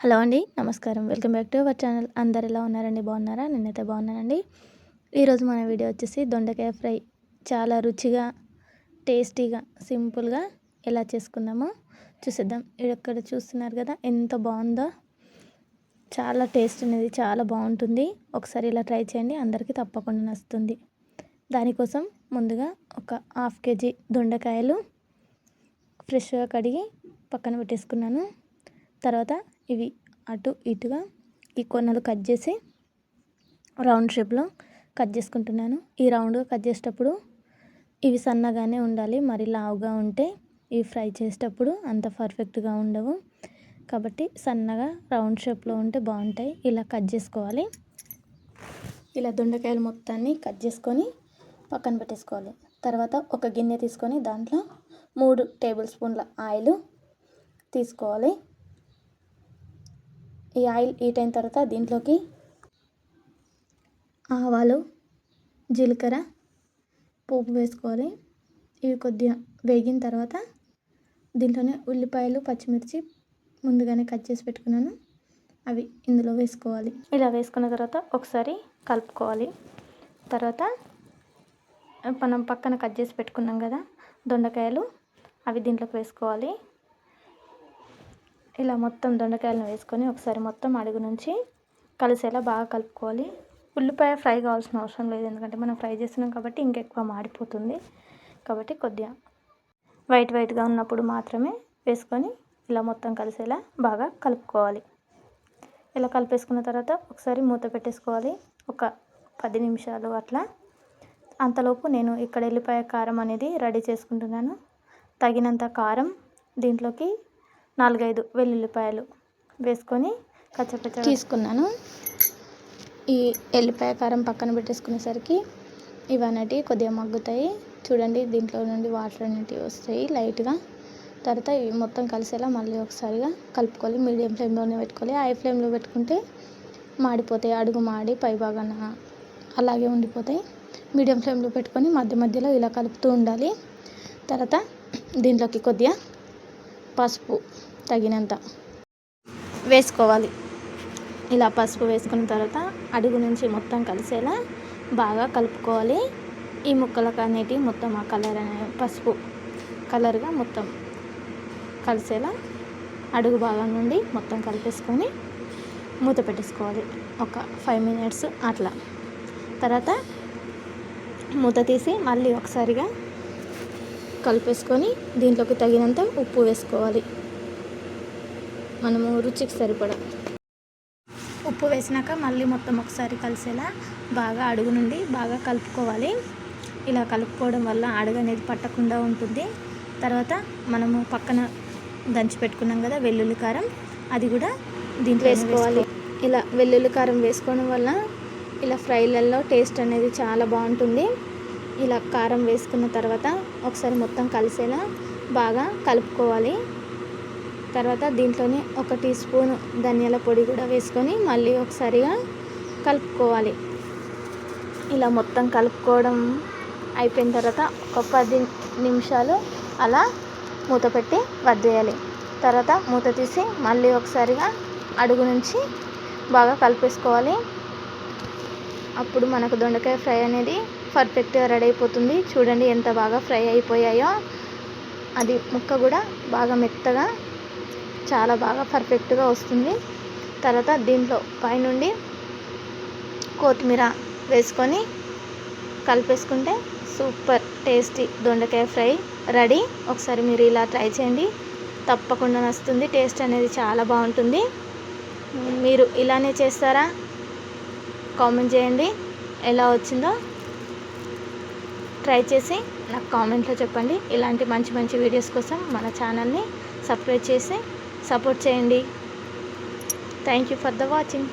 Hello అండి, నమస్కారం. Welcome back to our channel. అందరు ఎలా ఉన్నారండి? బాగున్నారా? నేనైతే బాగున్నానండి. ఈరోజు మన వీడియో వచ్చేసి దొండకాయ ఫ్రై చాలా రుచిగా, టేస్టీగా, సింపుల్గా ఎలా చేసుకుందామో చూసేద్దాం. ఇక్కడ చూస్తున్నారు కదా ఎంత బాగుందో. చాలా టేస్ట్ అనేది చాలా బాగుంటుంది. ఒకసారి ఇలా ట్రై చేయండి, అందరికీ తప్పకుండా నచ్చుతుంది. దానికోసం ముందుగా ఒక 1/2 kg దొండకాయలు ఫ్రెష్గా కడిగి పక్కన పెట్టేసుకున్నాను. తర్వాత ఇవి అటు ఇటుగా ఈ కొనలు కట్ చేసి రౌండ్ షేప్లో కట్ చేసుకుంటున్నాను. ఈ రౌండ్గా కట్ చేసేటప్పుడు ఇవి సన్నగానే ఉండాలి, మరి లావుగా ఉంటే ఇవి ఫ్రై చేసేటప్పుడు అంత పర్ఫెక్ట్గా ఉండవు. కాబట్టి సన్నగా రౌండ్ షేప్లో ఉంటే బాగుంటాయి. ఇలా కట్ చేసుకోవాలి. ఇలా దొండకాయలు మొత్తాన్ని కట్ చేసుకొని పక్కన పెట్టేసుకోవాలి. తర్వాత ఒక గిన్నె తీసుకొని దాంట్లో 3 టేబుల్ స్పూన్ల ఆయిల్ తీసుకోవాలి. ఈ ఆయిల్ హీట్ అయిన తర్వాత దీంట్లోకి ఆవాలు, జీలకర్ర, పోపు వేసుకోవాలి. ఇవి కొద్దిగా వేగిన తర్వాత దీంట్లోనే ఉల్లిపాయలు, పచ్చిమిర్చి ముందుగానే కట్ చేసి పెట్టుకున్నాను, అవి ఇందులో వేసుకోవాలి. ఇలా వేసుకున్న తర్వాత ఒకసారి కలుపుకోవాలి. తర్వాత మనం పక్కన కట్ చేసి పెట్టుకున్నాం కదా దొండకాయలు, అవి దీంట్లోకి వేసుకోవాలి. ఇలా మొత్తం దొండకాయలను వేసుకొని ఒకసారి మొత్తం అడుగు నుంచి కలిసేలా బాగా కలుపుకోవాలి. ఉల్లిపాయ ఫ్రై కావాల్సిన అవసరం లేదు, ఎందుకంటే మనం ఫ్రై చేస్తున్నాం కాబట్టి ఇంకెక్కువ మాడిపోతుంది. కాబట్టి కొద్దిగా వైట్గా ఉన్నప్పుడు మాత్రమే వేసుకొని ఇలా మొత్తం కలిసేలా బాగా కలుపుకోవాలి. ఇలా కలిపేసుకున్న తర్వాత ఒకసారి మూత పెట్టేసుకోవాలి. ఒక 10 నిమిషాలు అట్లా. అంతలోపు నేను ఇక్కడ ఎల్లిపాయ కారం అనేది రెడీ చేసుకుంటున్నాను. తగినంత కారం, దీంట్లోకి 4-5 వెల్లుల్లిపాయలు వేసుకొని కచ్చపచ్చగా తీసుకున్నాను. ఈ ఎల్లిపాయ కారం పక్కన పెట్టేసుకునేసరికి ఇవన్నీ కొద్దిగా మగ్గుతాయి. చూడండి, దీంట్లో నుండి వాటర్ అనేటివి వస్తాయి లైట్గా. తర్వాత ఇవి మొత్తం కలిసేలా మళ్ళీ ఒకసారిగా కలుపుకోవాలి. మీడియం ఫ్లేమ్లోనే పెట్టుకోవాలి. హై ఫ్లేమ్లో పెట్టుకుంటే మాడిపోతాయి, అడుగు మాడి పై భాగాన అలాగే ఉండిపోతాయి. మీడియం ఫ్లేమ్లో పెట్టుకొని మధ్యలో ఇలా కలుపుతూ ఉండాలి. తర్వాత దీంట్లోకి కొద్దిగా పసుపు తగినంత వేసుకోవాలి. ఇలా పసుపు వేసుకున్న తర్వాత అడుగు నుంచి మొత్తం కలిసేలా బాగా కలుపుకోవాలి. ఈ ముక్కలకు అనేటివి మొత్తం ఆ కలర్ పసుపు కలర్గా మొత్తం కలిసేలా అడుగు భాగం నుండి మొత్తం కలిపేసుకొని మూత పెట్టేసుకోవాలి ఒక 5 minutes అట్లా. తర్వాత మూత తీసి మళ్ళీ ఒకసారిగా కలిపేసుకొని దీంట్లోకి తగినంత ఉప్పు వేసుకోవాలి. మనము రుచికి సరిపడా ఉప్పు వేసినాక మళ్ళీ మొత్తం ఒకసారి కలిసేలా బాగా అడుగు నుండి బాగా కలుపుకోవాలి. ఇలా కలుపుకోవడం వల్ల అడుగు అనేది పట్టకుండా ఉంటుంది. తర్వాత మనము పక్కన దంచి పెట్టుకున్నాం కదా వెల్లుల్లి కారం, అది కూడా దీంట్లో వేసుకోవాలి. ఇలా వెల్లుల్లి కారం వేసుకోవడం వల్ల ఇలా ఫ్రైలలో టేస్ట్ అనేది చాలా బాగుంటుంది. ఇలా కారం వేసుకున్న తర్వాత ఒకసారి మొత్తం కలిసేలా బాగా కలుపుకోవాలి. తర్వాత దీంట్లోనే 1 టీ స్పూన్ ధనియాల పొడి కూడా వేసుకొని మళ్ళీ ఒకసారిగా కలుపుకోవాలి. ఇలా మొత్తం కలుపుకోవడం అయిపోయిన తర్వాత ఒక 10 నిమిషాలు అలా మూత పెట్టి వదిలేయాలి. తర్వాత మూత తీసి మళ్ళీ ఒకసారిగా అడుగు నుంచి బాగా కలిపేసుకోవాలి. అప్పుడు మనకు దొండకాయ ఫ్రై అనేది పర్ఫెక్ట్గా రెడీ అయిపోతుంది. చూడండి ఎంత బాగా ఫ్రై అయిపోయాయో. అది ముక్క కూడా బాగా మెత్తగా చాలా బాగా పర్ఫెక్ట్గా వస్తుంది. తర్వాత దీంట్లో పైనుండి కొత్తిమీర వేసుకొని కలిపేసుకుంటే సూపర్ టేస్టీ దొండకాయ ఫ్రై రెడీ. ఒకసారి మీరు ఇలా ట్రై చేయండి, తప్పకుండా నచ్చుతుంది. టేస్ట్ అనేది చాలా బాగుంటుంది. మీరు ఇలానే చేస్తారా? కామెంట్ చేయండి, ఎలా వచ్చిందో ట్రై చేసి నాకు కామెంట్లో చెప్పండి. ఇలాంటి మంచి వీడియోస్ కోసం మన ఛానల్ని సబ్స్క్రైబ్ చేసి సపోర్ట్ చేయండి. Thank you for the watching.